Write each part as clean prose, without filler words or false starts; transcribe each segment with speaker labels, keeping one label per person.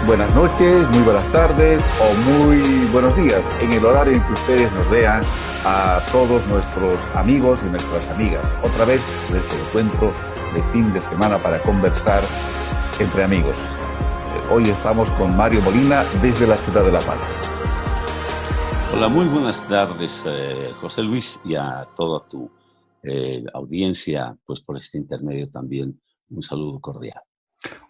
Speaker 1: buenas noches, muy buenas tardes o muy buenos días en el horario en que ustedes nos vean, a todos nuestros amigos y nuestras amigas. Otra vez en este encuentro de fin de semana para conversar entre amigos. Hoy estamos con Mario Molina desde la ciudad de La Paz.
Speaker 2: Hola, muy buenas tardes, José Luis, y a toda tu audiencia, pues por este intermedio también un saludo cordial.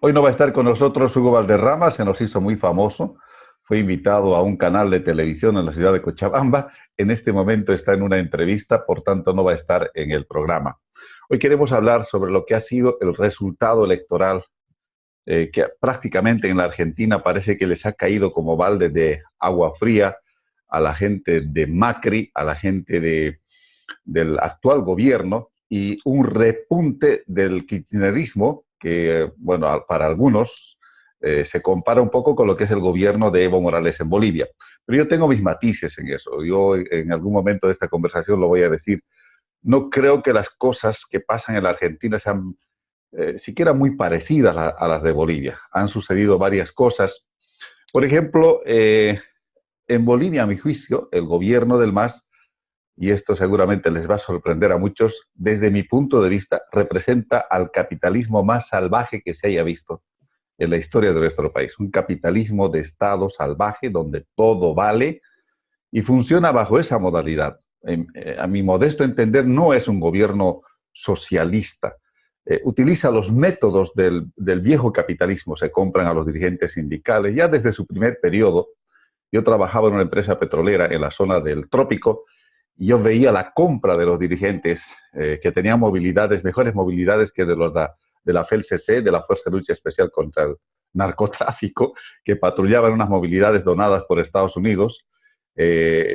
Speaker 1: Hoy no va a estar con nosotros Hugo Valderrama, se nos hizo muy famoso. Fue invitado a un canal de televisión en la ciudad de Cochabamba. En este momento está en una entrevista, por tanto no va a estar en el programa. Hoy queremos hablar sobre lo que ha sido el resultado electoral, que prácticamente en la Argentina parece que les ha caído como balde de agua fría a la gente de Macri, a la gente del actual gobierno, y un repunte del kirchnerismo que, bueno, para algunos se compara un poco con lo que es el gobierno de Evo Morales en Bolivia. Pero yo tengo mis matices en eso. Yo en algún momento de esta conversación lo voy a decir. No creo que las cosas que pasan en la Argentina sean siquiera muy parecidas a las de Bolivia. Han sucedido varias cosas. Por ejemplo, en Bolivia, a mi juicio, el gobierno del MAS, y esto seguramente les va a sorprender a muchos, desde mi punto de vista, representa al capitalismo más salvaje que se haya visto en la historia de nuestro país. Un capitalismo de Estado salvaje donde todo vale y funciona bajo esa modalidad. A mi modesto entender, no es un gobierno socialista. Utiliza los métodos del viejo capitalismo, se compran a los dirigentes sindicales. Ya desde su primer periodo, yo trabajaba en una empresa petrolera en la zona del trópico y yo veía la compra de los dirigentes que tenían movilidades, mejores movilidades que de los de la FELCC, de la Fuerza de Lucha Especial contra el Narcotráfico, que patrullaban unas movilidades donadas por Estados Unidos,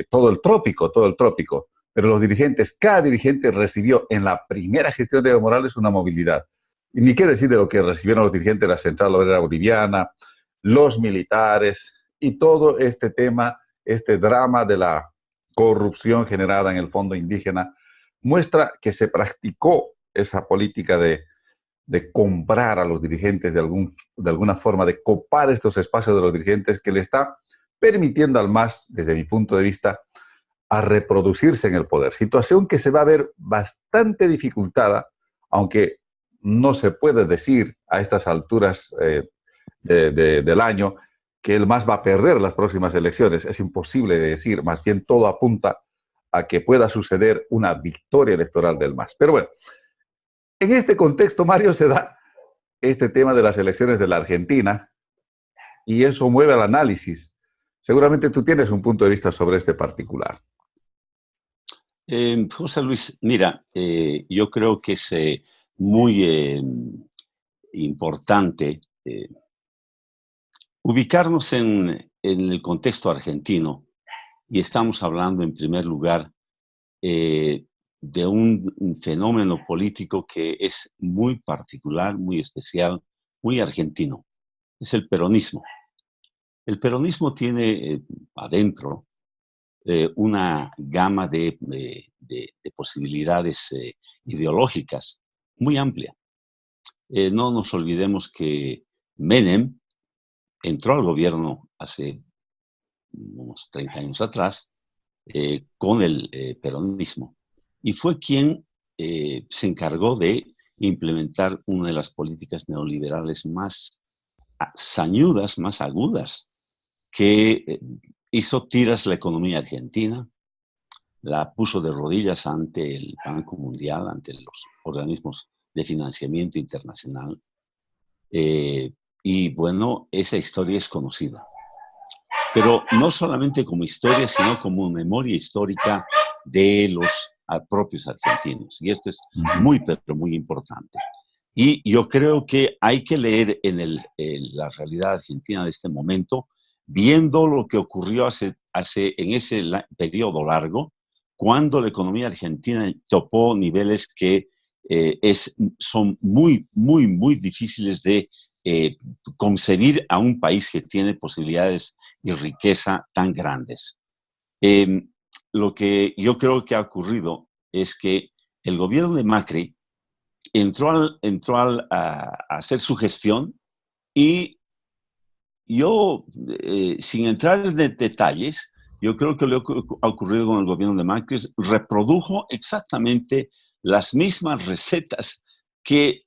Speaker 1: todo el trópico, todo el trópico. Pero los dirigentes, cada dirigente recibió en la primera gestión de Evo Morales una movilidad. Y ni qué decir de lo que recibieron los dirigentes de la Central Obrera Boliviana, los militares y todo este tema, este drama de la corrupción generada en el fondo indígena, muestra que se practicó esa política de comprar a los dirigentes de alguna forma, de copar estos espacios de los dirigentes que le está permitiendo al MAS, desde mi punto de vista, a reproducirse en el poder. Situación que se va a ver bastante dificultada, aunque no se puede decir a estas alturas del año que el MAS va a perder las próximas elecciones. Es imposible de decir, más bien todo apunta a que pueda suceder una victoria electoral del MAS. Pero bueno, en este contexto, Mario, se da este tema de las elecciones de la Argentina y eso mueve al análisis. Seguramente tú tienes un punto de vista sobre este particular.
Speaker 2: José Luis, mira, yo creo que es muy importante ubicarnos en el contexto argentino, y estamos hablando en primer lugar de un fenómeno político que es muy particular, muy especial, muy argentino. Es el peronismo. El peronismo tiene adentro una gama de posibilidades ideológicas muy amplia. No nos olvidemos que Menem entró al gobierno hace unos 30 años atrás con el peronismo y fue quien se encargó de implementar una de las políticas neoliberales más sañudas, más agudas, que hizo tiras la economía argentina, la puso de rodillas ante el Banco Mundial, ante los organismos de financiamiento internacional. Y bueno, esa historia es conocida. Pero no solamente como historia, sino como memoria histórica de los propios argentinos. Y esto es muy, pero muy importante. Y yo creo que hay que leer en la realidad argentina de este momento, viendo lo que ocurrió en ese periodo largo, cuando la economía argentina topó niveles que son muy, muy, muy difíciles de concebir a un país que tiene posibilidades y riqueza tan grandes. Lo que yo creo que ha ocurrido es que el gobierno de Macri entró a hacer su gestión y yo, sin entrar en detalles, yo creo que lo que ha ocurrido con el gobierno de Macri reprodujo exactamente las mismas recetas que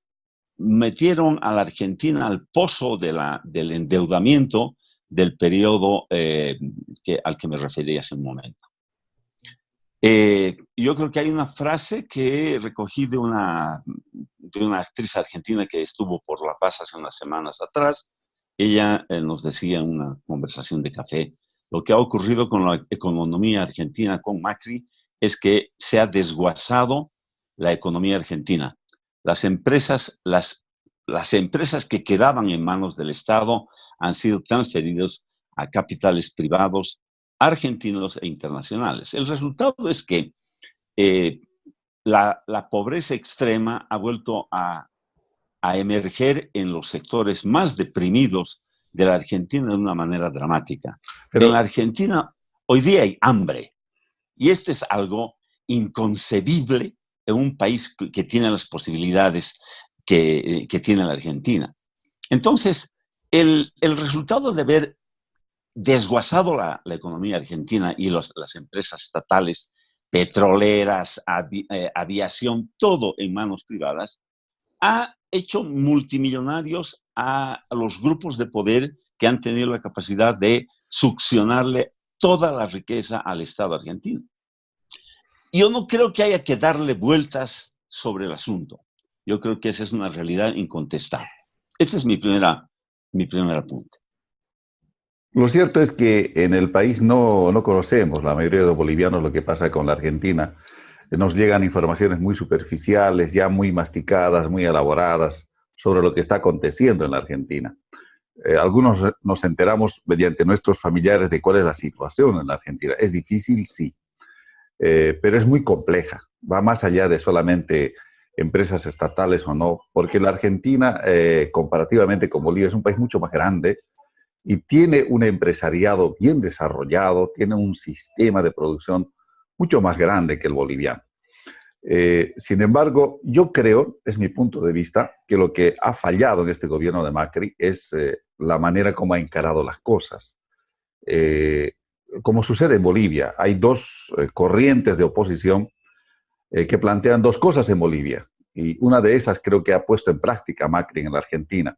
Speaker 2: metieron a la Argentina al pozo del endeudamiento del periodo al que me referí hace un momento. Yo creo que hay una frase que recogí de una actriz argentina que estuvo por La Paz hace unas semanas atrás. Ella nos decía en una conversación de café, lo que ha ocurrido con la economía argentina con Macri es que se ha desguazado la economía argentina. Las empresas que quedaban en manos del Estado han sido transferidas a capitales privados argentinos e internacionales. El resultado es que la pobreza extrema ha vuelto a emerger en los sectores más deprimidos de la Argentina de una manera dramática. En la Argentina hoy día hay hambre, y esto es algo inconcebible en un país que tiene las posibilidades que tiene la Argentina. Entonces, el resultado de haber desguazado la economía argentina y las empresas estatales, petroleras, aviación, todo en manos privadas, ha hecho multimillonarios a los grupos de poder que han tenido la capacidad de succionarle toda la riqueza al Estado argentino. Yo no creo que haya que darle vueltas sobre el asunto. Yo creo que esa es una realidad incontestable. Este es mi primer apunte.
Speaker 1: Lo cierto es que en el país no conocemos, la mayoría de los bolivianos, lo que pasa con la Argentina. Nos llegan informaciones muy superficiales, ya muy masticadas, muy elaboradas sobre lo que está aconteciendo en la Argentina. Algunos nos enteramos mediante nuestros familiares de cuál es la situación en la Argentina. Es difícil, sí, pero es muy compleja. Va más allá de solamente empresas estatales o no, porque la Argentina, comparativamente con Bolivia, es un país mucho más grande y tiene un empresariado bien desarrollado, tiene un sistema de producción mucho más grande que el boliviano. Sin embargo, yo creo, es mi punto de vista, que lo que ha fallado en este gobierno de Macri es la manera como ha encarado las cosas. Como sucede en Bolivia, hay dos corrientes de oposición que plantean dos cosas en Bolivia, y una de esas creo que ha puesto en práctica Macri en la Argentina.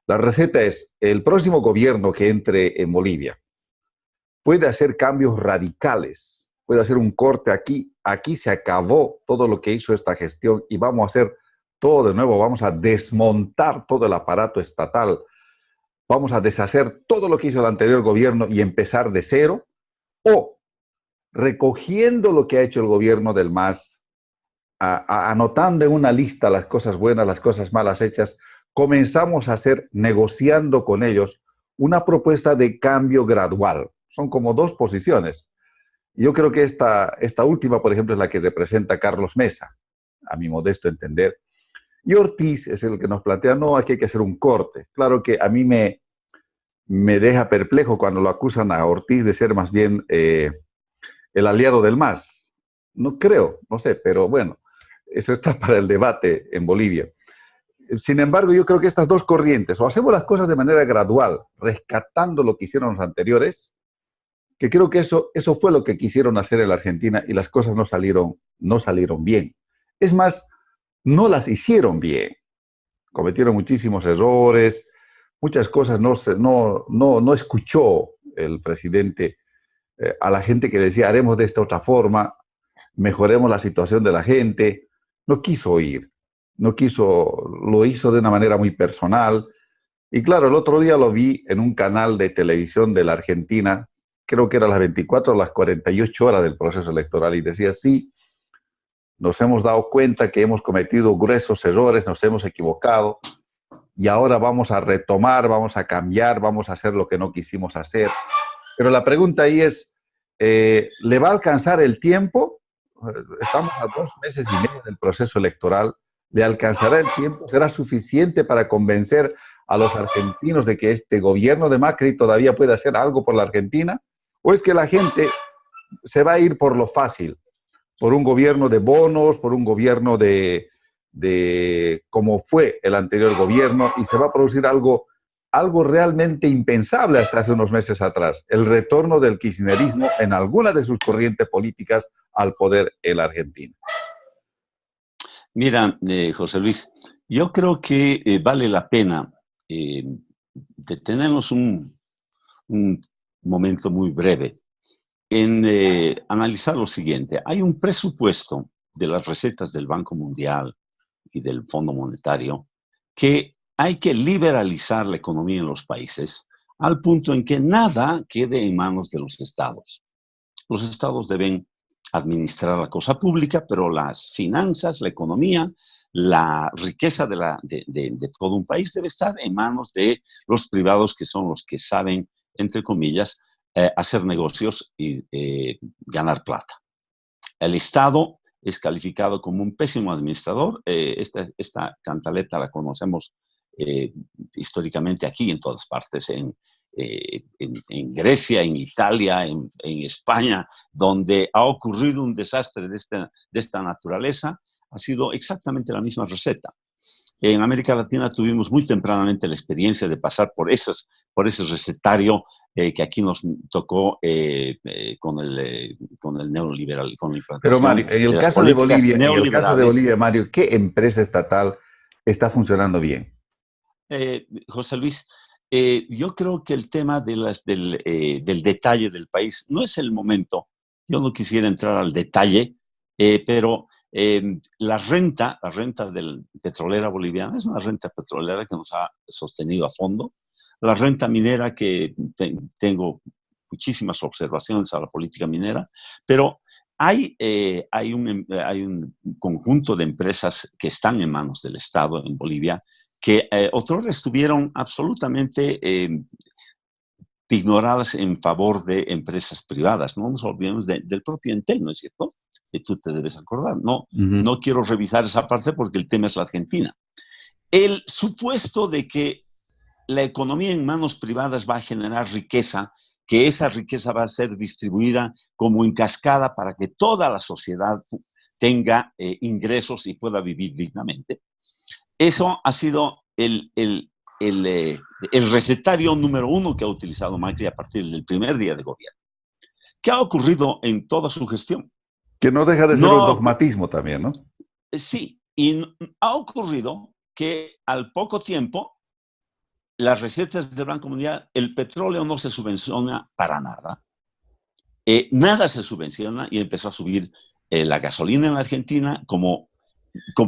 Speaker 1: La receta es: el próximo gobierno que entre en Bolivia puede hacer cambios radicales, puede hacer un corte aquí se acabó todo lo que hizo esta gestión y vamos a hacer todo de nuevo, vamos a desmontar todo el aparato estatal, vamos a deshacer todo lo que hizo el anterior gobierno y empezar de cero, o recogiendo lo que ha hecho el gobierno del MAS, anotando en una lista las cosas buenas, las cosas malas hechas, comenzamos a hacer, negociando con ellos, una propuesta de cambio gradual. Son como dos posiciones. Yo creo que esta última, por ejemplo, es la que representa Carlos Mesa, a mi modesto entender. Y Ortiz es el que nos plantea, no, aquí hay que hacer un corte. Claro que a mí me deja perplejo cuando lo acusan a Ortiz de ser más bien el aliado del MAS. No creo, no sé, pero bueno, eso está para el debate en Bolivia. Sin embargo, yo creo que estas dos corrientes, o hacemos las cosas de manera gradual, rescatando lo que hicieron los anteriores, que creo que eso fue lo que quisieron hacer en la Argentina y las cosas no salieron bien. Es más, no las hicieron bien. Cometieron muchísimos errores, muchas cosas no escuchó el presidente a la gente que decía haremos de esta otra forma, mejoremos la situación de la gente. No quiso oír, lo hizo de una manera muy personal. Y claro, el otro día lo vi en un canal de televisión de la Argentina, creo que era las 24 o las 48 horas del proceso electoral, y decía, sí, nos hemos dado cuenta que hemos cometido gruesos errores, nos hemos equivocado, y ahora vamos a retomar, vamos a cambiar, vamos a hacer lo que no quisimos hacer. Pero la pregunta ahí es, ¿le va a alcanzar el tiempo? Estamos a 2 meses y medio del proceso electoral. ¿Le alcanzará el tiempo? ¿Será suficiente para convencer a los argentinos de que este gobierno de Macri todavía puede hacer algo por la Argentina? ¿O es que la gente se va a ir por lo fácil? Por un gobierno de bonos, por un gobierno de como fue el anterior gobierno, y se va a producir algo algo realmente impensable hasta hace unos meses atrás, el retorno del kirchnerismo en alguna de sus corrientes políticas al poder en la Argentina.
Speaker 2: Mira, José Luis, yo creo que vale la pena detenernos un momento muy breve en analizar lo siguiente. Hay un presupuesto de las recetas del Banco Mundial y del Fondo Monetario que hay que liberalizar la economía en los países al punto en que nada quede en manos de los estados. Los estados deben administrar la cosa pública, pero las finanzas, la economía, la riqueza de todo un país debe estar en manos de los privados, que son los que saben, entre comillas, hacer negocios y ganar plata. El Estado es calificado como un pésimo administrador. Esta cantaleta la conocemos históricamente aquí, en todas partes, en Grecia, en Italia, en España, donde ha ocurrido un desastre de esta naturaleza. Ha sido exactamente la misma receta. En América Latina tuvimos muy tempranamente la experiencia de pasar por ese recetario que aquí nos tocó con el neoliberal, con la
Speaker 1: Pero
Speaker 2: implantación
Speaker 1: Mario, en el
Speaker 2: de las
Speaker 1: caso de
Speaker 2: políticas
Speaker 1: Bolivia,
Speaker 2: neoliberales.
Speaker 1: Mario, ¿qué empresa estatal está funcionando bien?
Speaker 2: José Luis, yo creo que el tema del detalle del país no es el momento. Yo no quisiera entrar al detalle, pero la renta petrolera boliviana es una renta petrolera que nos ha sostenido a fondo. La renta minera, que tengo muchísimas observaciones a la política minera, pero hay un conjunto de empresas que están en manos del Estado en Bolivia que otros estuvieron absolutamente ignoradas en favor de empresas privadas. No nos olvidemos del propio Entel, ¿no es cierto? Que tú te debes acordar. No quiero revisar esa parte porque el tema es la Argentina. El supuesto de que la economía en manos privadas va a generar riqueza, que esa riqueza va a ser distribuida como en cascada para que toda la sociedad tenga ingresos y pueda vivir dignamente. Eso ha sido el recetario número uno que ha utilizado Macri a partir del primer día de gobierno. ¿Qué ha ocurrido en toda su gestión?
Speaker 1: Que no deja de ser un
Speaker 2: No,
Speaker 1: dogmatismo también, ¿no?
Speaker 2: sí, y ha ocurrido que al poco tiempo las recetas del Banco Mundial, el petróleo no se subvenciona para nada. Nada se subvenciona y empezó a subir la gasolina en la Argentina como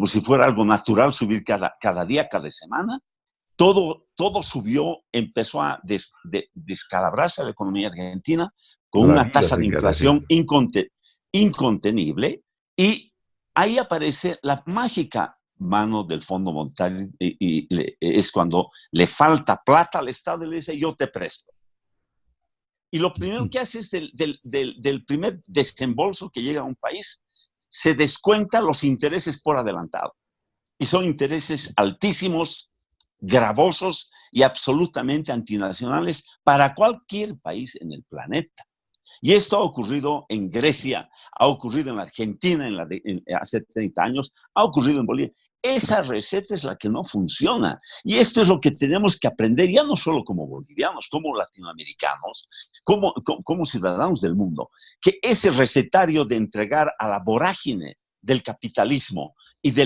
Speaker 2: si fuera algo natural subir cada día, cada semana. Todo subió, empezó a descalabrarse la economía argentina con
Speaker 1: La
Speaker 2: una
Speaker 1: vida
Speaker 2: tasa
Speaker 1: se
Speaker 2: de
Speaker 1: encareció.
Speaker 2: inflación incontenible, y ahí aparece la mágica mano del Fondo Monetario y es cuando le falta plata al Estado y le dice: yo te presto. Y lo primero que hace es del primer desembolso que llega a un país, se descuenta los intereses por adelantado. Y son intereses altísimos, gravosos y absolutamente antinacionales para cualquier país en el planeta. Y esto ha ocurrido en Grecia, ha ocurrido en la Argentina hace 30 años, ha ocurrido en Bolivia. Esa receta es la que no funciona. Y esto es lo que tenemos que aprender, ya no solo como bolivianos, como latinoamericanos, como ciudadanos del mundo, que ese recetario de entregar a la vorágine del capitalismo y de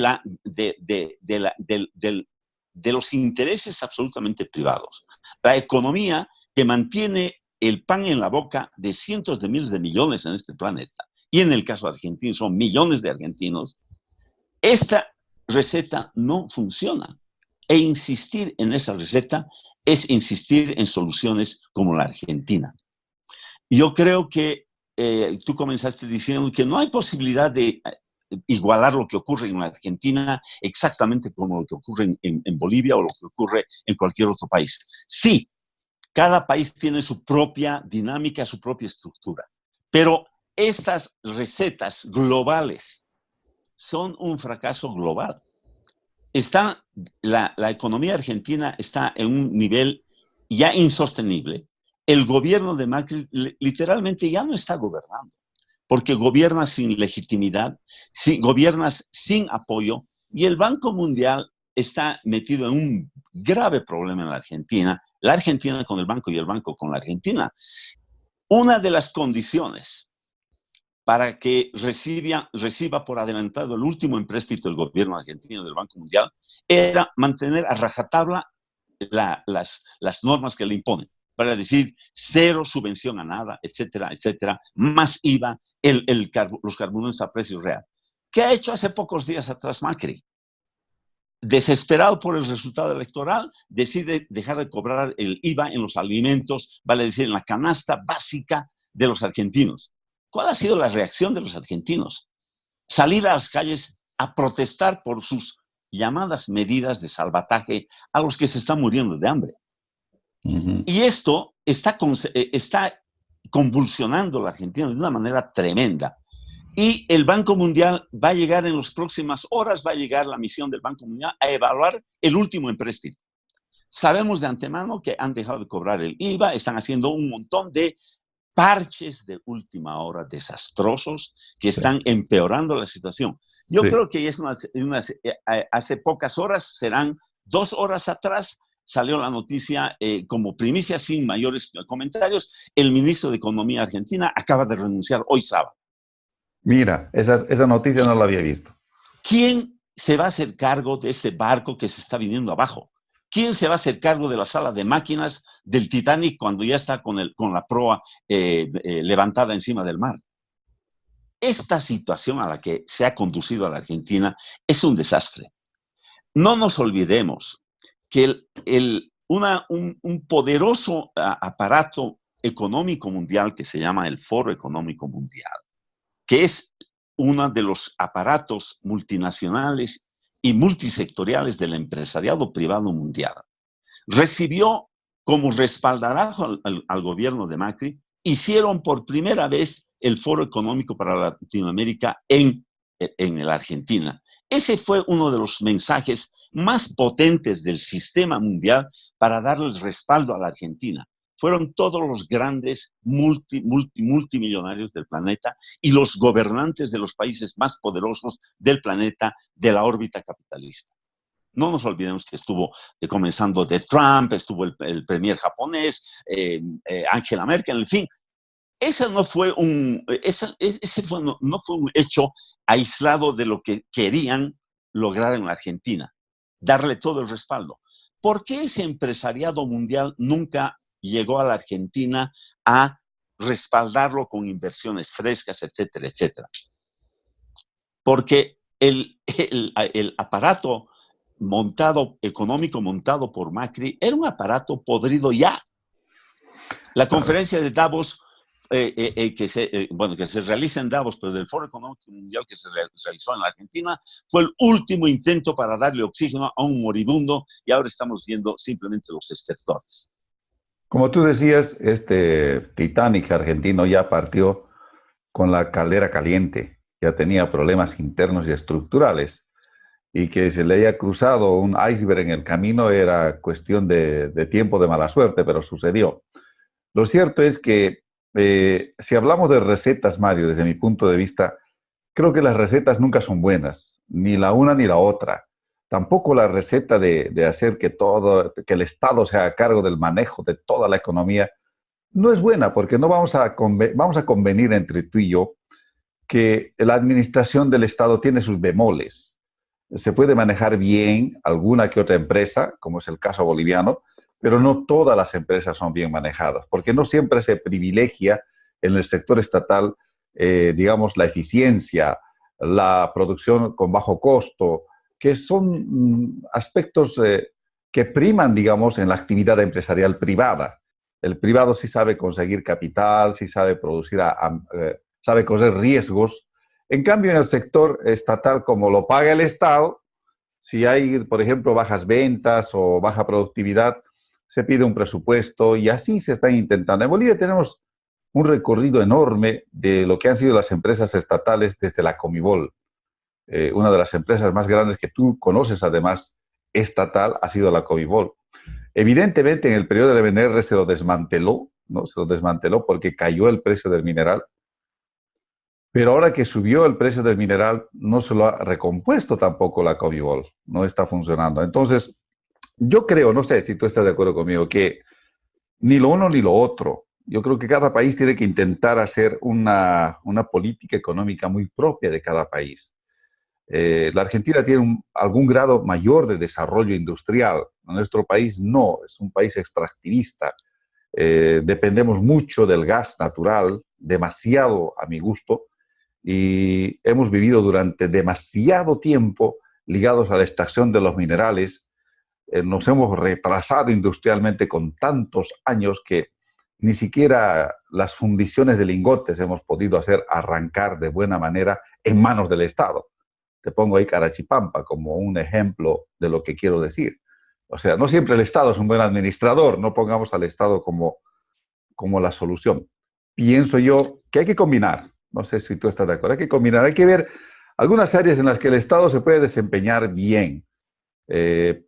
Speaker 2: los intereses absolutamente privados, la economía que mantiene el pan en la boca de cientos de miles de millones en este planeta, y en el caso argentino son millones de argentinos, esta receta no funciona. E insistir en esa receta es insistir en soluciones como la Argentina. Yo creo que tú comenzaste diciendo que no hay posibilidad de igualar lo que ocurre en la Argentina exactamente como lo que ocurre en Bolivia o lo que ocurre en cualquier otro país. Sí, cada país tiene su propia dinámica, su propia estructura, pero estas recetas globales son un fracaso global. La economía argentina está en un nivel ya insostenible. El gobierno de Macri literalmente ya no está gobernando, porque gobierna sin legitimidad, gobiernas sin apoyo, y el Banco Mundial está metido en un grave problema en la Argentina, la Argentina con el banco y el banco con la Argentina. Una de las condiciones para que reciba por adelantado el último empréstito del gobierno argentino del Banco Mundial era mantener a rajatabla las normas que le imponen, para decir cero subvención a nada, etcétera, etcétera, más IVA, los carburantes a precio real. ¿Qué ha hecho hace pocos días atrás Macri? Desesperado por el resultado electoral, decide dejar de cobrar el IVA en los alimentos, vale decir, en la canasta básica de los argentinos. ¿Cuál ha sido la reacción de los argentinos? Salir a las calles a protestar por sus llamadas medidas de salvataje a los que se están muriendo de hambre. Y esto está convulsionando la Argentina de una manera tremenda. Y el Banco Mundial va a llegar en las próximas horas, va a llegar la misión del Banco Mundial a evaluar el último empréstito. Sabemos de antemano que han dejado de cobrar el IVA, están haciendo un montón de parches de última hora desastrosos que están empeorando la situación. Yo creo que hace pocas horas, serán 2 horas atrás, salió la noticia como primicia, sin mayores comentarios, el ministro de Economía argentina acaba de renunciar hoy sábado.
Speaker 1: Mira, esa noticia no la había visto.
Speaker 2: ¿Quién se va a hacer cargo de este barco que se está viniendo abajo? ¿Quién se va a hacer cargo de la sala de máquinas del Titanic cuando ya está con la proa levantada encima del mar? Esta situación a la que se ha conducido a la Argentina es un desastre. No nos olvidemos que un poderoso aparato económico mundial que se llama el Foro Económico Mundial, que es uno de los aparatos multinacionales y multisectoriales del empresariado privado mundial, recibió como respaldarazo al gobierno de Macri, hicieron por primera vez el Foro Económico para Latinoamérica en la Argentina. Ese fue uno de los mensajes más potentes del sistema mundial para darle el respaldo a la Argentina. Fueron todos los grandes multimillonarios del planeta y los gobernantes de los países más poderosos del planeta de la órbita capitalista. No nos olvidemos que estuvo comenzando de Trump, estuvo el premier japonés, Angela Merkel, en fin. Ese no fue un hecho aislado de lo que querían lograr en la Argentina, darle todo el respaldo. ¿Por qué ese empresariado mundial nunca llegó a la Argentina a respaldarlo con inversiones frescas, etcétera, etcétera? Porque el aparato económico montado por Macri era un aparato podrido ya. La conferencia de Davos, que se realiza en Davos, pero del Foro Económico Mundial que se realizó en la Argentina, fue el último intento para darle oxígeno a un moribundo y ahora estamos viendo simplemente los estertores.
Speaker 1: Como tú decías, este Titanic argentino ya partió con la caldera caliente, ya tenía problemas internos y estructurales, y que se le haya cruzado un iceberg en el camino era cuestión de tiempo, de mala suerte, pero sucedió. Lo cierto es que si hablamos de recetas, Mario, desde mi punto de vista, creo que las recetas nunca son buenas, ni la una ni la otra. Tampoco la receta de hacer que el Estado se haga cargo del manejo de toda la economía no es buena, porque no vamos a convenir entre tú y yo que la administración del Estado tiene sus bemoles. Se puede manejar bien alguna que otra empresa, como es el caso boliviano, pero no todas las empresas son bien manejadas, porque no siempre se privilegia en el sector estatal, digamos, la eficiencia, la producción con bajo costo, que son aspectos que priman, digamos, en la actividad empresarial privada. El privado sí sabe conseguir capital, sí sabe producir, sabe correr riesgos. En cambio, en el sector estatal, como lo paga el Estado, si hay, por ejemplo, bajas ventas o baja productividad, se pide un presupuesto y así se están intentando. En Bolivia tenemos un recorrido enorme de lo que han sido las empresas estatales desde la Comibol. Una de las empresas más grandes que tú conoces, además, estatal, ha sido la Comibol. Evidentemente, en el periodo del MNR se lo desmanteló, ¿no? Se lo desmanteló porque cayó el precio del mineral. Pero ahora que subió el precio del mineral, no se lo ha recompuesto tampoco la Comibol. No está funcionando. Entonces, yo creo, no sé si tú estás de acuerdo conmigo, que ni lo uno ni lo otro. Yo creo que cada país tiene que intentar hacer una política económica muy propia de cada país. La Argentina tiene algún grado mayor de desarrollo industrial. Nuestro país no, es un país extractivista. Dependemos mucho del gas natural, demasiado a mi gusto, y hemos vivido durante demasiado tiempo ligados a la extracción de los minerales. Nos hemos retrasado industrialmente con tantos años que ni siquiera las fundiciones de lingotes hemos podido hacer arrancar de buena manera en manos del Estado. Te pongo ahí Carachipampa como un ejemplo de lo que quiero decir. O sea, no siempre el Estado es un buen administrador, no pongamos al Estado como la solución. Pienso yo que hay que combinar, no sé si tú estás de acuerdo, hay que combinar, hay que ver algunas áreas en las que el Estado se puede desempeñar bien,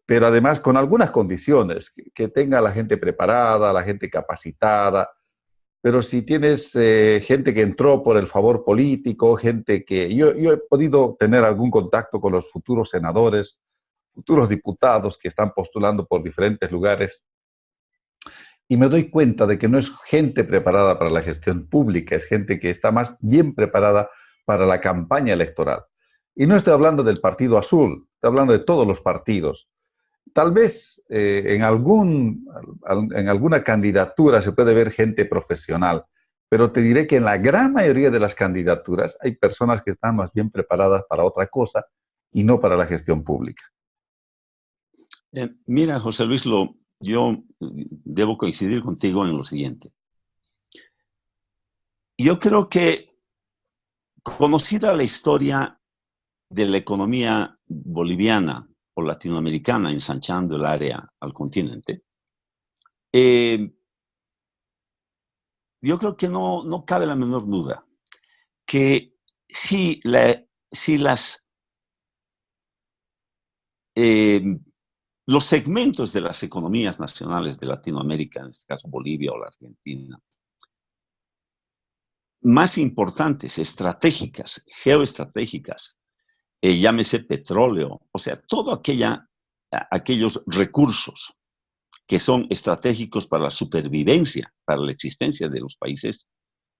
Speaker 1: pero además con algunas condiciones, que tenga la gente preparada, la gente capacitada, pero si tienes gente que entró por el favor político, gente que... Yo he podido tener algún contacto con los futuros senadores, futuros diputados que están postulando por diferentes lugares, y me doy cuenta de que no es gente preparada para la gestión pública, es gente que está más bien preparada para la campaña electoral. Y no estoy hablando del Partido Azul, estoy hablando de todos los partidos. Tal vez en alguna candidatura se puede ver gente profesional, pero te diré que en la gran mayoría de las candidaturas hay personas que están más bien preparadas para otra cosa y no para la gestión pública.
Speaker 2: Mira, José Luis, yo debo coincidir contigo en lo siguiente. Yo creo que, conocida la historia de la economía boliviana o latinoamericana, ensanchando el área al continente, yo creo que no cabe la menor duda que si los segmentos de las economías nacionales de Latinoamérica, en este caso Bolivia o la Argentina, más importantes, estratégicas, geoestratégicas, llámese petróleo, o sea, todos aquellos recursos que son estratégicos para la supervivencia, para la existencia de los países,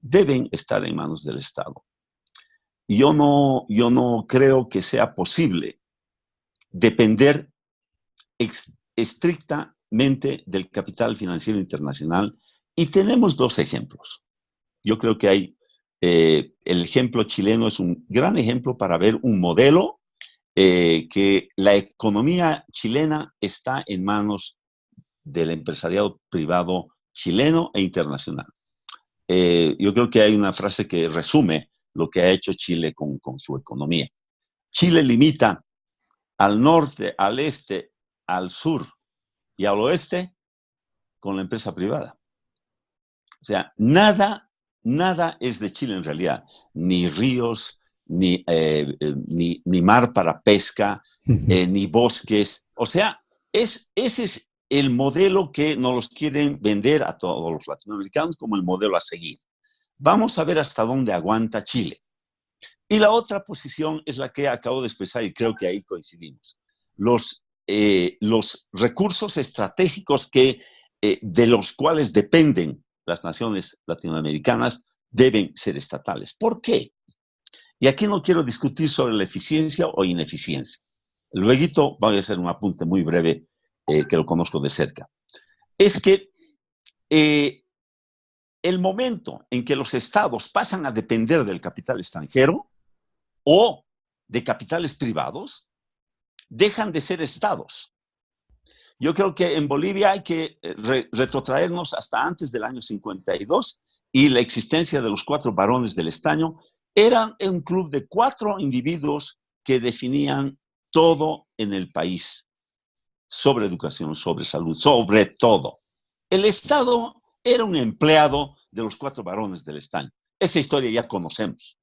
Speaker 2: deben estar en manos del Estado. Yo no creo que sea posible depender estrictamente del capital financiero internacional, y tenemos dos ejemplos. Yo creo que el ejemplo chileno es un gran ejemplo para ver un modelo que la economía chilena está en manos del empresariado privado chileno e internacional. Yo creo que hay una frase que resume lo que ha hecho Chile con su economía. Chile limita al norte, al este, al sur y al oeste con la empresa privada. O sea, nada es de Chile en realidad, ni ríos, ni mar para pesca, ni bosques. O sea, ese es el modelo que nos los quieren vender a todos los latinoamericanos como el modelo a seguir. Vamos a ver hasta dónde aguanta Chile. Y la otra posición es la que acabo de expresar y creo que ahí coincidimos. Los recursos estratégicos de los cuales dependen las naciones latinoamericanas deben ser estatales. ¿Por qué? Y aquí no quiero discutir sobre la eficiencia o ineficiencia. Luego voy a hacer un apunte muy breve que lo conozco de cerca. Es que el momento en que los estados pasan a depender del capital extranjero o de capitales privados, dejan de ser estados. Yo creo que en Bolivia hay que retrotraernos hasta antes del año 52 y la existencia de los 4 varones del estaño. Eran un club de 4 individuos que definían todo en el país, sobre educación, sobre salud, sobre todo. El Estado era un empleado de los 4 varones del estaño. Esa historia ya conocemos.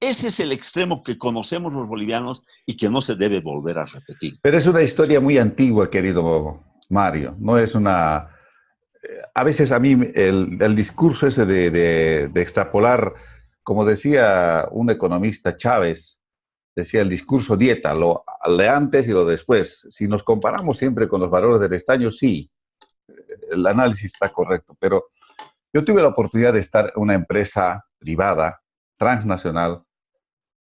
Speaker 2: Ese es el extremo que conocemos los bolivianos y que no se debe volver a repetir.
Speaker 1: Pero es una historia muy antigua, querido Mario. No es una... A veces a mí el discurso ese de extrapolar, como decía un economista Chávez, decía el discurso dieta, lo de antes y lo después. Si nos comparamos siempre con los valores del estaño, sí, el análisis está correcto, pero yo tuve la oportunidad de estar en una empresa privada, transnacional,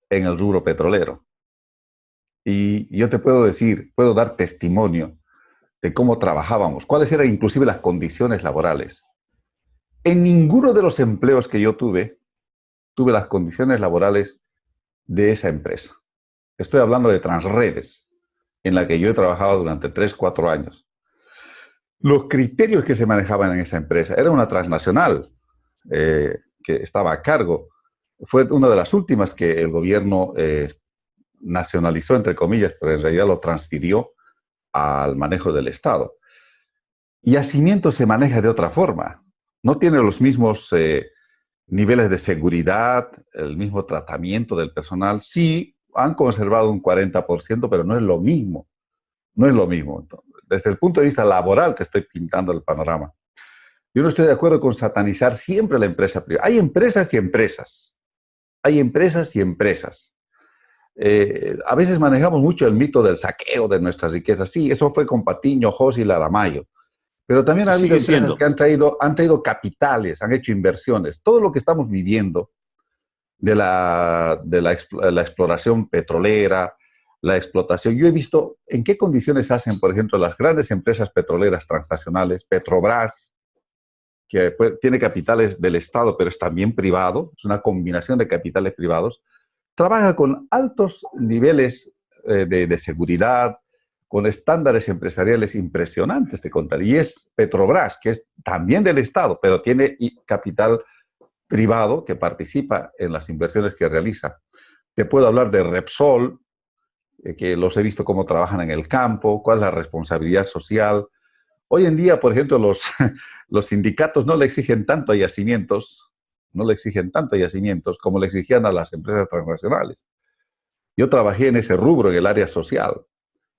Speaker 1: en el rubro petrolero. Y yo te puedo decir, puedo dar testimonio de cómo trabajábamos, cuáles eran inclusive las condiciones laborales. En ninguno de los empleos que yo tuve las condiciones laborales de esa empresa. Estoy hablando de Transredes, en la que yo he trabajado durante 3, 4 años. Los criterios que se manejaban en esa empresa, era una transnacional que estaba a cargo. Fue una de las últimas que el gobierno nacionalizó, entre comillas, pero en realidad lo transfirió al manejo del Estado. Yacimiento se maneja de otra forma. No tiene los mismos niveles de seguridad, el mismo tratamiento del personal. Sí, han conservado un 40%, pero no es lo mismo. No es lo mismo. Entonces, desde el punto de vista laboral te estoy pintando el panorama. Yo no estoy de acuerdo con satanizar siempre la empresa privada. Hay empresas y empresas. Hay empresas y empresas. A veces manejamos mucho el mito del saqueo de nuestras riquezas. Sí, eso fue con Patiño, José y Laramayo. Pero también ha habido empresas que han traído capitales, han hecho inversiones. Todo lo que estamos viviendo de la exploración petrolera, la explotación. Yo he visto en qué condiciones hacen, por ejemplo, las grandes empresas petroleras transnacionales, Petrobras, que tiene capitales del Estado, pero es también privado, es una combinación de capitales privados, trabaja con altos niveles de seguridad, con estándares empresariales impresionantes, te contaré. Y es Petrobras, que es también del Estado, pero tiene capital privado que participa en las inversiones que realiza. Te puedo hablar de Repsol, que los he visto cómo trabajan en el campo, cuál es la responsabilidad social. Hoy en día, por ejemplo, los sindicatos no le exigen tanto a yacimientos, como le exigían a las empresas transnacionales. Yo trabajé en ese rubro, en el área social.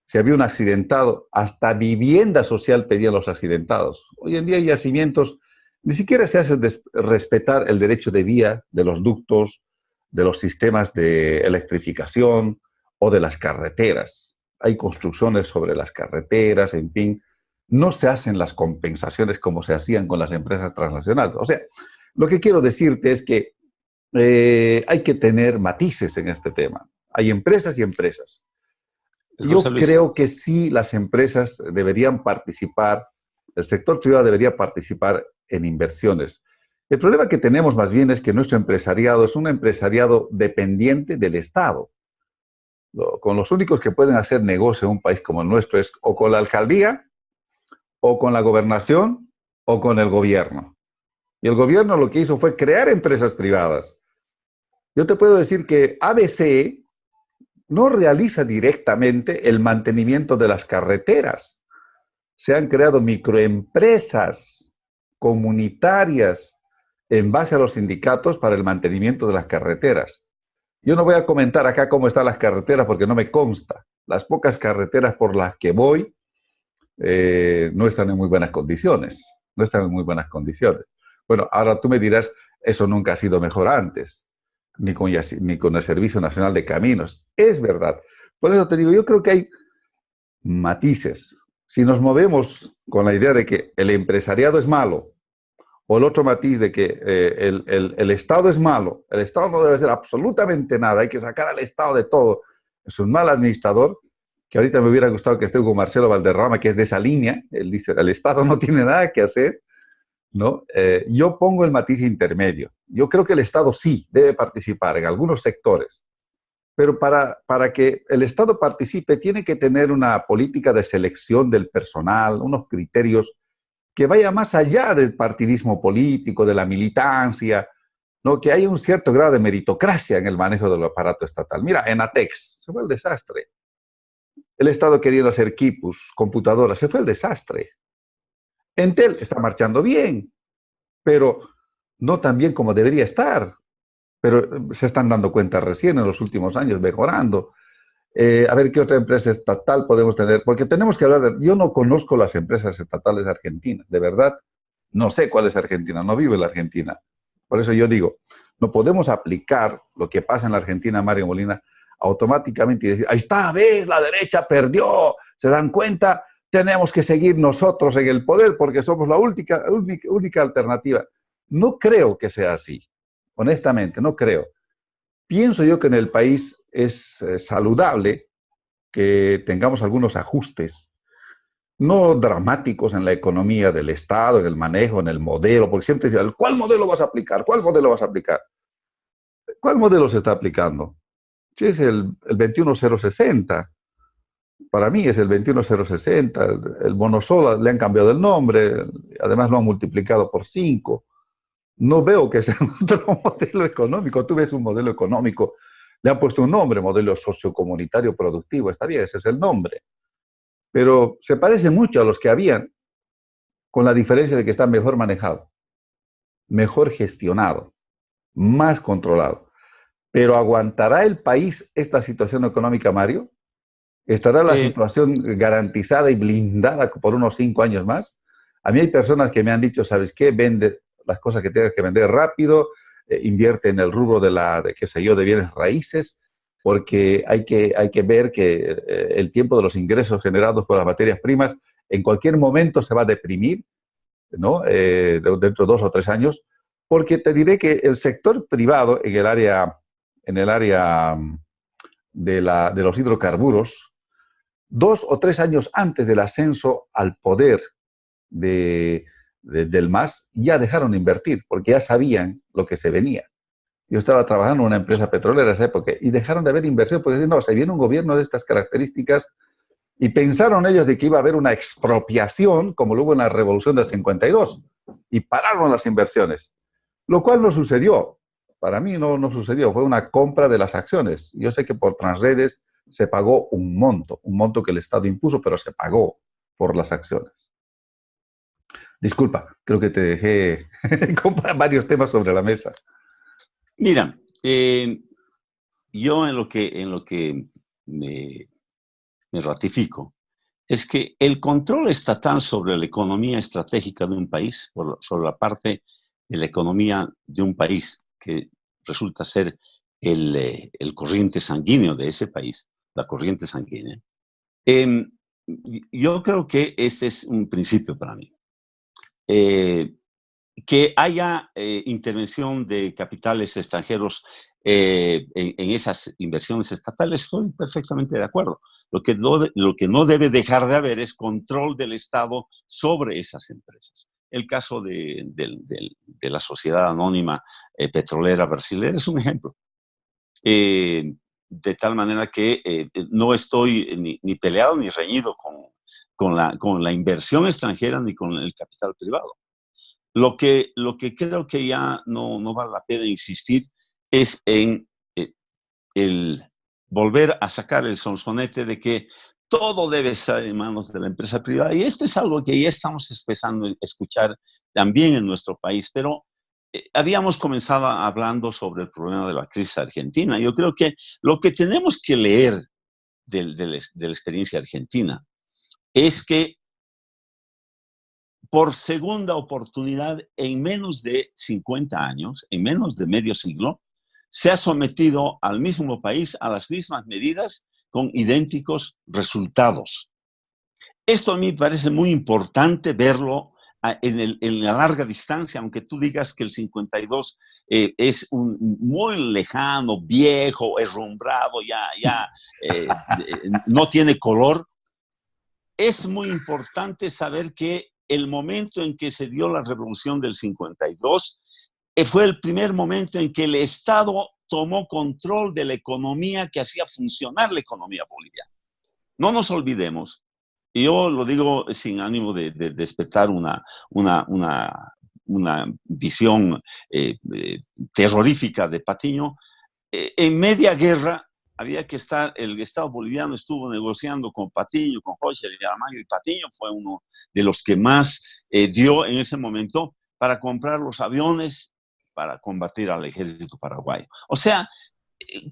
Speaker 1: Si había un accidentado, hasta vivienda social pedían los accidentados. Hoy en día hay yacimientos, ni siquiera se hace respetar el derecho de vía de los ductos, de los sistemas de electrificación o de las carreteras. Hay construcciones sobre las carreteras, en fin. No se hacen las compensaciones como se hacían con las empresas transnacionales. O sea, lo que quiero decirte es que hay que tener matices en este tema. Hay empresas y empresas. Yo creo que sí, las empresas deberían participar, el sector privado debería participar en inversiones. El problema que tenemos más bien es que nuestro empresariado es un empresariado dependiente del Estado. Con los únicos que pueden hacer negocio en un país como el nuestro es o con la alcaldía, o con la gobernación, o con el gobierno. Y el gobierno lo que hizo fue crear empresas privadas. Yo te puedo decir que ABC no realiza directamente el mantenimiento de las carreteras. Se han creado microempresas comunitarias en base a los sindicatos para el mantenimiento de las carreteras. Yo no voy a comentar acá cómo están las carreteras porque no me consta. Las pocas carreteras por las que voy no están en muy buenas condiciones. No están en muy buenas condiciones. Bueno, ahora tú me dirás, eso nunca ha sido mejor antes. Ni con el Servicio Nacional de Caminos. Es verdad. Por eso te digo, yo creo que hay matices. Si nos movemos con la idea de que el empresariado es malo, o el otro matiz de que el Estado es malo, el Estado no debe hacer absolutamente nada, hay que sacar al Estado de todo, es un mal administrador, que ahorita me hubiera gustado que esté con Marcelo Valderrama, que es de esa línea, él dice, el Estado no tiene nada que hacer, ¿no? Yo pongo el matiz intermedio. Yo creo que el Estado sí debe participar en algunos sectores, pero para que el Estado participe tiene que tener una política de selección del personal, unos criterios que vaya más allá del partidismo político, de la militancia, ¿no? Que haya un cierto grado de meritocracia en el manejo del aparato estatal. Mira, Enatex, se fue el desastre. El Estado queriendo hacer equipos, computadoras, se fue el desastre. Entel está marchando bien, pero no tan bien como debería estar. Pero se están dando cuenta recién en los últimos años, mejorando. A ver qué otra empresa estatal podemos tener, porque tenemos que hablar de... Yo no conozco las empresas estatales argentinas, de verdad, no sé cuál es Argentina, no vivo en la Argentina. Por eso yo digo, no podemos aplicar lo que pasa en la Argentina, Mario Molina, automáticamente y decir, ahí está, ves, la derecha perdió, se dan cuenta, tenemos que seguir nosotros en el poder porque somos la única alternativa. No creo que sea así, honestamente, no creo. Pienso yo que en el país es saludable que tengamos algunos ajustes, no dramáticos en la economía del Estado, en el manejo, en el modelo, porque siempre dicen, ¿cuál modelo vas a aplicar? ¿Cuál modelo vas a aplicar? ¿Cuál modelo se está aplicando? Sí, es el 21060. Para mí es el 21060. El Bonosola le han cambiado el nombre, además lo han multiplicado por 5. No veo que sea otro modelo económico. Tú ves un modelo económico, le han puesto un nombre, modelo sociocomunitario productivo, está bien, ese es el nombre. Pero se parece mucho a los que habían, con la diferencia de que está mejor manejado, mejor gestionado, más controlado. Pero ¿aguantará el país esta situación económica, Mario? ¿Estará la situación garantizada y blindada por unos 5 años más? A mí hay personas que me han dicho, ¿sabes qué? Vende las cosas que tengas que vender rápido, invierte en el rubro de qué sé yo, de bienes raíces, porque hay que ver que el tiempo de los ingresos generados por las materias primas en cualquier momento se va a deprimir, ¿no? Dentro de 2 o 3 años, porque te diré que el sector privado en el área de los hidrocarburos, 2 o 3 años antes del ascenso al poder del MAS, ya dejaron de invertir, porque ya sabían lo que se venía. Yo estaba trabajando en una empresa petrolera en esa época y dejaron de haber inversión porque no, se viene un gobierno de estas características y pensaron ellos de que iba a haber una expropiación como lo hubo en la Revolución del 52 y pararon las inversiones, lo cual no sucedió. Para mí no sucedió, fue una compra de las acciones. Yo sé que por Transredes se pagó un monto que el Estado impuso, pero se pagó por las acciones. Disculpa, creo que te dejé con varios temas sobre la mesa.
Speaker 2: Mira, yo en lo que me ratifico es que el control estatal sobre la economía estratégica de un país, sobre la parte de la economía de un país, que resulta ser el corriente sanguíneo de ese país, la corriente sanguínea, yo creo que este es un principio para mí. Que haya intervención de capitales extranjeros en esas inversiones estatales, estoy perfectamente de acuerdo. Lo que no debe dejar de haber es control del Estado sobre esas empresas. El caso de la sociedad anónima petrolera brasileña es un ejemplo. De tal manera que no estoy ni peleado ni reñido con la inversión extranjera ni con el capital privado. Lo que creo que ya no vale la pena insistir es en el volver a sacar el sonsonete de que todo debe estar en manos de la empresa privada. Y esto es algo que ya estamos empezando a escuchar también en nuestro país, pero habíamos comenzado hablando sobre el problema de la crisis argentina. Yo creo que lo que tenemos que leer de la experiencia argentina es que por segunda oportunidad en menos de 50 años, en menos de medio siglo, se ha sometido al mismo país a las mismas medidas con idénticos resultados. Esto a mí me parece muy importante verlo en la larga distancia, aunque tú digas que el 52 es muy lejano, viejo, herrumbrado, no tiene color. Es muy importante saber que el momento en que se dio la revolución del 52 fue el primer momento en que el Estado tomó control de la economía que hacía funcionar la economía boliviana. No nos olvidemos, y yo lo digo sin ánimo de despertar una visión terrorífica de Patiño, en media guerra había que estar, el Estado boliviano estuvo negociando con Patiño, con José Aramayo, y Patiño fue uno de los que más dio en ese momento para comprar los aviones para combatir al ejército paraguayo. O sea,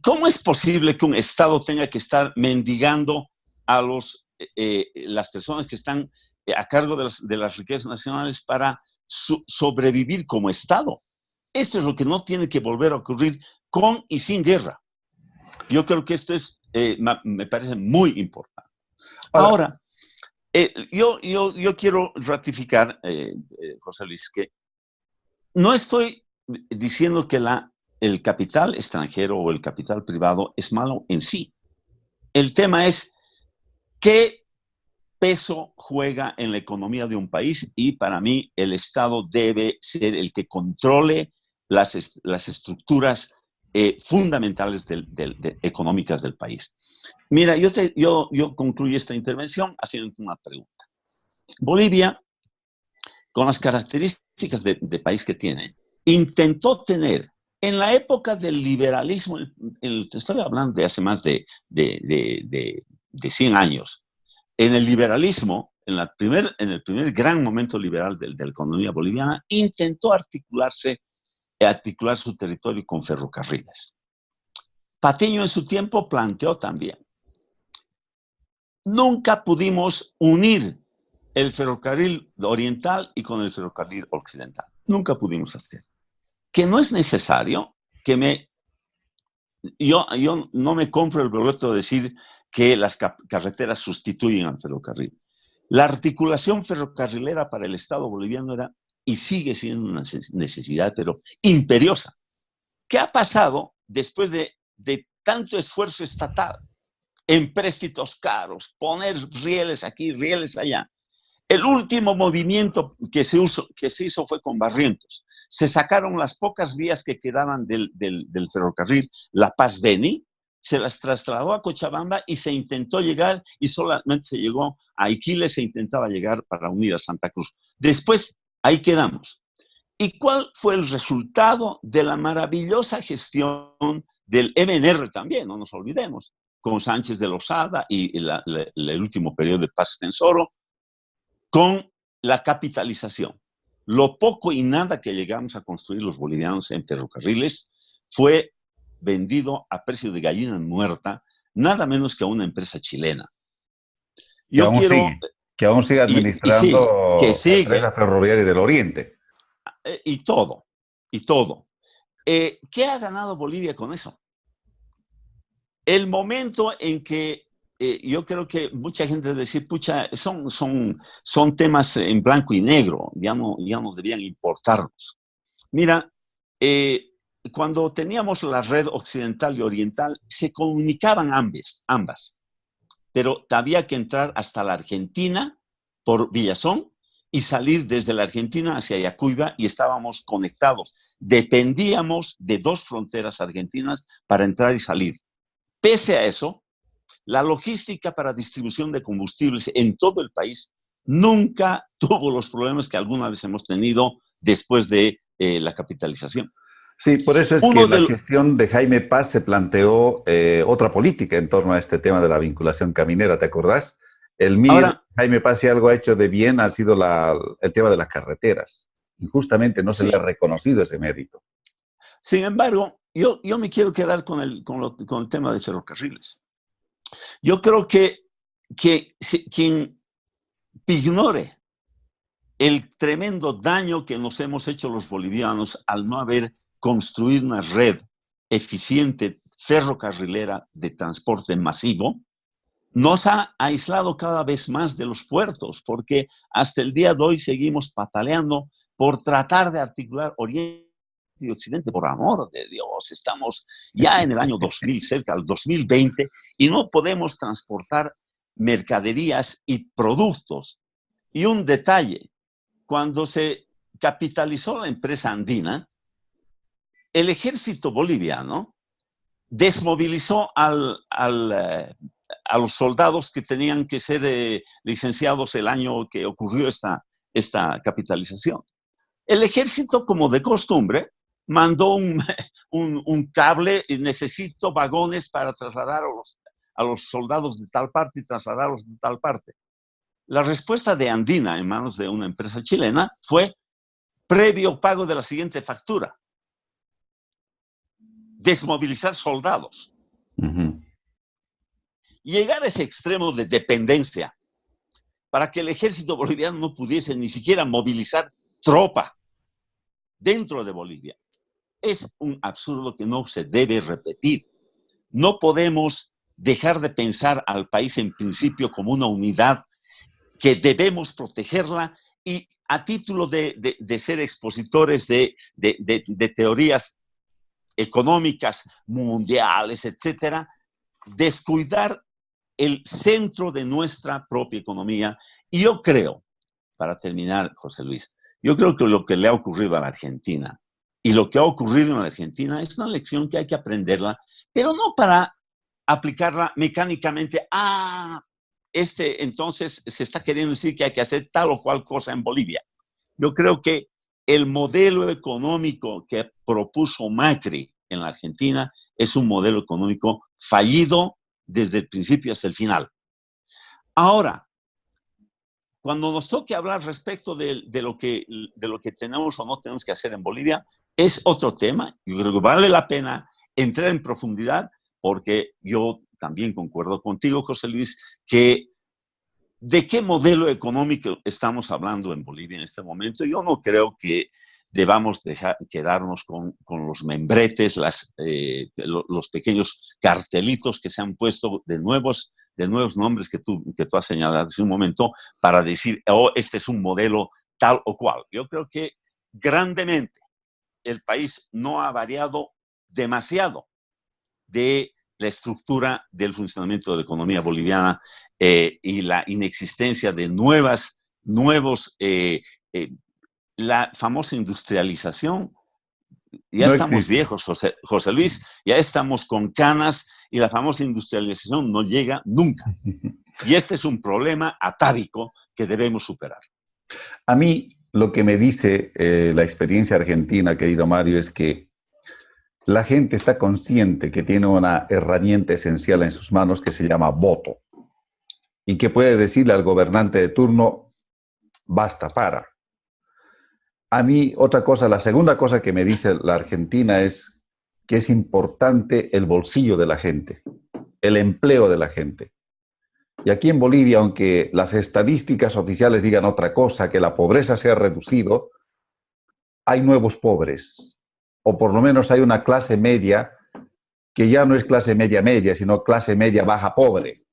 Speaker 2: ¿cómo es posible que un Estado tenga que estar mendigando a las personas que están a cargo de las riquezas nacionales para sobrevivir como Estado? Esto es lo que no tiene que volver a ocurrir con y sin guerra. Yo creo que esto me parece muy importante. Ahora, Yo quiero ratificar, José Luis, que no estoy diciendo que el capital extranjero o el capital privado es malo en sí. El tema es qué peso juega en la economía de un país, y para mí el Estado debe ser el que controle las estructuras fundamentales económicas del país. Mira, yo concluyo esta intervención haciendo una pregunta. Bolivia, con las características de país que tiene, intentó tener, en la época del liberalismo, te estoy hablando de hace más de 100 años, en el liberalismo, en el primer gran momento liberal de la economía boliviana, intentó articular su territorio con ferrocarriles. Patiño en su tiempo planteó también. Nunca pudimos unir el ferrocarril oriental y con el ferrocarril occidental. Nunca pudimos hacer. Que no es necesario que yo no me compro el boleto de decir que las carreteras sustituyen al ferrocarril. La articulación ferrocarrilera para el Estado boliviano era y sigue siendo una necesidad, pero imperiosa. ¿Qué ha pasado después de tanto esfuerzo estatal, empréstitos caros, poner rieles aquí, rieles allá? El último movimiento que se hizo fue con Barrientos. Se sacaron las pocas vías que quedaban del ferrocarril La Paz-Beni, se las trasladó a Cochabamba y se intentó llegar, y solamente se llegó a Iquiles, se intentaba llegar para unir a Santa Cruz. Después, ahí quedamos. ¿Y cuál fue el resultado de la maravillosa gestión del MNR también? No nos olvidemos, con Sánchez de Lozada y el último periodo de Paz Tensoro, con la capitalización. Lo poco y nada que llegamos a construir los bolivianos en ferrocarriles fue vendido a precio de gallina muerta, nada menos que a una empresa chilena.
Speaker 1: Que aún sigue administrando
Speaker 2: que
Speaker 1: la empresa ferroviaria del Oriente.
Speaker 2: Y todo. ¿Qué ha ganado Bolivia con eso? El momento en que yo creo que mucha gente debe decir, pucha, son temas en blanco y negro, ya no deberían importarnos. Mira, cuando teníamos la red occidental y oriental, se comunicaban ambas, pero había que entrar hasta la Argentina por Villazón y salir desde la Argentina hacia Yacuiba, y estábamos conectados. Dependíamos de dos fronteras argentinas para entrar y salir. Pese a eso, la logística para distribución de combustibles en todo el país nunca tuvo los problemas que alguna vez hemos tenido después de la capitalización.
Speaker 1: Sí, por eso es que la gestión de Jaime Paz se planteó otra política en torno a este tema de la vinculación caminera, ¿te acordás? El MIR, Jaime Paz, si algo ha hecho de bien, ha sido el tema de las carreteras. Y justamente no se le ha reconocido ese mérito.
Speaker 2: Sin embargo, yo me quiero quedar con el tema de ferrocarriles. Yo creo que quien ignore el tremendo daño que nos hemos hecho los bolivianos al no haber construido una red eficiente ferrocarrilera de transporte masivo, nos ha aislado cada vez más de los puertos, porque hasta el día de hoy seguimos pataleando por tratar de articular Oriente y Occidente. Por amor de Dios, estamos ya en el año 2000, cerca del 2020, y no podemos transportar mercaderías y productos. Y un detalle, cuando se capitalizó la empresa andina, el ejército boliviano desmovilizó a los soldados que tenían que ser licenciados el año que ocurrió esta capitalización. El ejército, como de costumbre, mandó un cable y necesito vagones para trasladar a los soldados de tal parte y trasladarlos de tal parte. La respuesta de Andina, en manos de una empresa chilena, fue previo pago de la siguiente factura: desmovilizar soldados. Llegar a ese extremo de dependencia para que el ejército boliviano no pudiese ni siquiera movilizar tropa dentro de Bolivia es un absurdo que no se debe repetir. No podemos dejar de pensar al país en principio como una unidad que debemos protegerla y a título de ser expositores de teorías económicas mundiales, etcétera, descuidar el centro de nuestra propia economía. Y yo creo, para terminar, José Luis, yo creo que lo que le ha ocurrido a la Argentina y lo que ha ocurrido en la Argentina es una lección que hay que aprenderla, pero no para aplicarla mecánicamente. Entonces se está queriendo decir que hay que hacer tal o cual cosa en Bolivia. Yo creo que el modelo económico que propuso Macri en la Argentina es un modelo económico fallido desde el principio hasta el final. Ahora, cuando nos toque hablar respecto de lo que tenemos o no tenemos que hacer en Bolivia, es otro tema. Yo creo que vale la pena entrar en profundidad, porque yo también concuerdo contigo, José Luis, que ¿de qué modelo económico estamos hablando en Bolivia en este momento? Yo no creo que debamos quedarnos con los membretes, los pequeños cartelitos que se han puesto de nuevos nombres que tú has señalado hace un momento para decir, oh, este es un modelo tal o cual. Yo creo que grandemente el país no ha variado demasiado de la estructura del funcionamiento de la economía boliviana y la inexistencia de la famosa industrialización. Ya
Speaker 1: No
Speaker 2: estamos
Speaker 1: existe.
Speaker 2: viejos, José Luis, ya estamos con canas y la famosa industrialización no llega nunca. Y este es un problema atávico que debemos superar.
Speaker 1: A mí lo que me dice la experiencia argentina, querido Mario, es que la gente está consciente que tiene una herramienta esencial en sus manos que se llama voto y que puede decirle al gobernante de turno, basta, para. A mí otra cosa, la segunda cosa que me dice la Argentina es que es importante el bolsillo de la gente, el empleo de la gente. Y aquí en Bolivia, aunque las estadísticas oficiales digan otra cosa, que la pobreza se ha reducido, hay nuevos pobres, o por lo menos hay una clase media que ya no es clase media media, sino clase media baja pobre,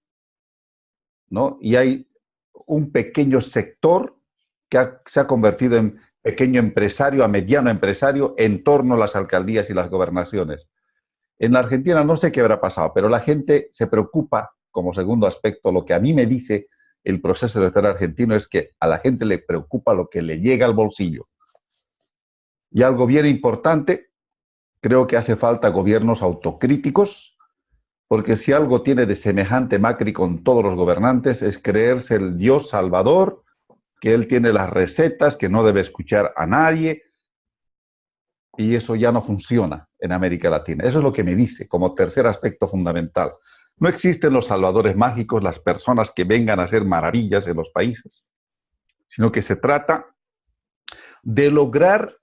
Speaker 1: ¿no? Y hay un pequeño sector que se ha convertido en pequeño empresario a mediano empresario en torno a las alcaldías y las gobernaciones. En la Argentina no sé qué habrá pasado, pero la gente se preocupa, como segundo aspecto, lo que a mí me dice el proceso electoral argentino es que a la gente le preocupa lo que le llega al bolsillo. Y algo bien importante, creo que hace falta gobiernos autocríticos, porque si algo tiene de semejante Macri con todos los gobernantes es creerse el Dios salvador, que él tiene las recetas, que no debe escuchar a nadie, y eso ya no funciona en América Latina. Eso es lo que me dice como tercer aspecto fundamental. No existen los salvadores mágicos, las personas que vengan a hacer maravillas en los países, sino que se trata de lograr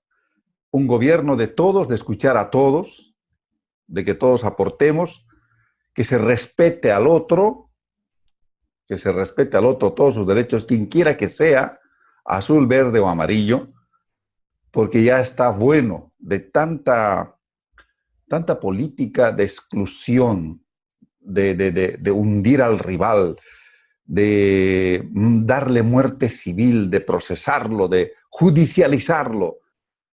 Speaker 1: un gobierno de todos, de escuchar a todos, de que todos aportemos, que se respete al otro, todos sus derechos, quien quiera que sea, azul, verde o amarillo, porque ya está bueno de tanta política de exclusión, de hundir al rival, de darle muerte civil, de procesarlo, de judicializarlo.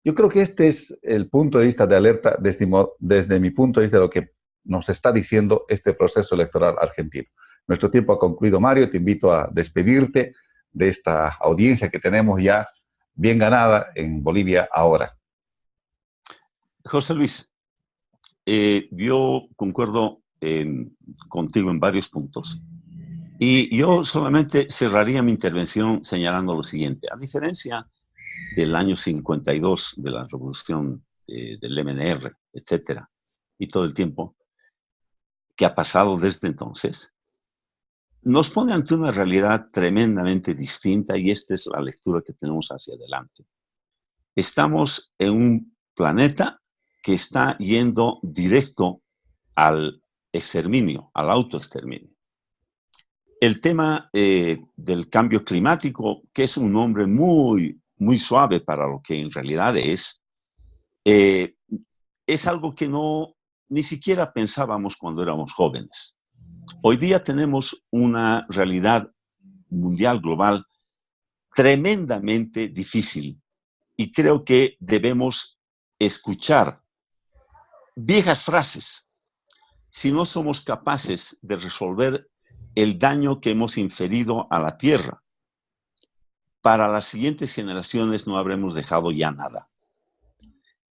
Speaker 1: Yo creo que este es el punto de vista de alerta desde mi punto de vista de lo que nos está diciendo este proceso electoral argentino. Nuestro tiempo ha concluido, Mario. Te invito a despedirte de esta audiencia que tenemos ya bien ganada en Bolivia ahora.
Speaker 2: José Luis, yo concuerdo contigo en varios puntos. Y yo solamente cerraría mi intervención señalando lo siguiente. A diferencia del año 52, de la revolución del MNR, etcétera, y todo el tiempo que ha pasado desde entonces, nos pone ante una realidad tremendamente distinta y esta es la lectura que tenemos hacia adelante. Estamos en un planeta que está yendo directo al exterminio, al autoexterminio. El tema del cambio climático, que es un nombre muy, muy suave para lo que en realidad es algo que ni siquiera pensábamos cuando éramos jóvenes. Hoy día tenemos una realidad mundial global tremendamente difícil. Y creo que debemos escuchar viejas frases. Si no somos capaces de resolver el daño que hemos inferido a la tierra, para las siguientes generaciones no habremos dejado ya nada.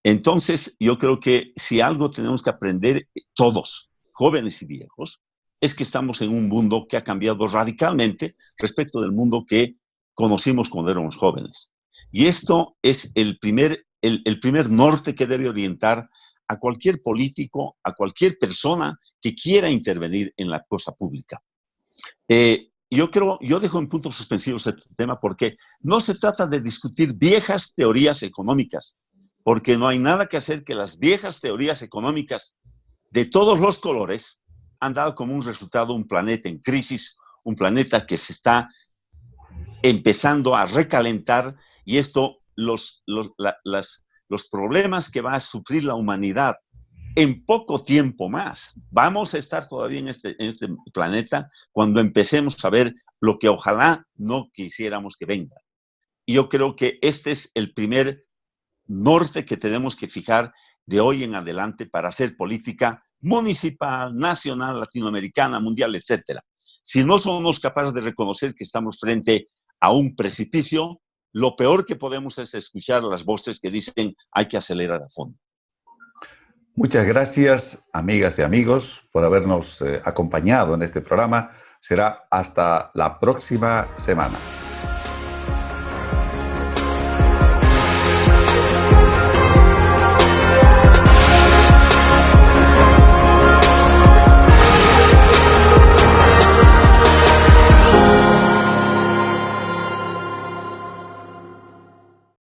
Speaker 2: Entonces, yo creo que si algo tenemos que aprender todos, jóvenes y viejos, es que estamos en un mundo que ha cambiado radicalmente respecto del mundo que conocimos cuando éramos jóvenes. Y esto es el primer norte que debe orientar a cualquier político, a cualquier persona que quiera intervenir en la cosa pública. Yo dejo en puntos suspensivos este tema porque no se trata de discutir viejas teorías económicas, porque no hay nada que hacer que las viejas teorías económicas de todos los colores han dado como un resultado un planeta en crisis, un planeta que se está empezando a recalentar, y esto, los problemas que va a sufrir la humanidad en poco tiempo más. Vamos a estar todavía en este planeta cuando empecemos a ver lo que ojalá no quisiéramos que venga. Y yo creo que este es el primer norte que tenemos que fijar de hoy en adelante para hacer política municipal, nacional, latinoamericana, mundial, etc. Si no somos capaces de reconocer que estamos frente a un precipicio, lo peor que podemos es escuchar las voces que dicen hay que acelerar a fondo.
Speaker 1: Muchas gracias, amigas y amigos, por habernos acompañado en este programa. Será hasta la próxima semana.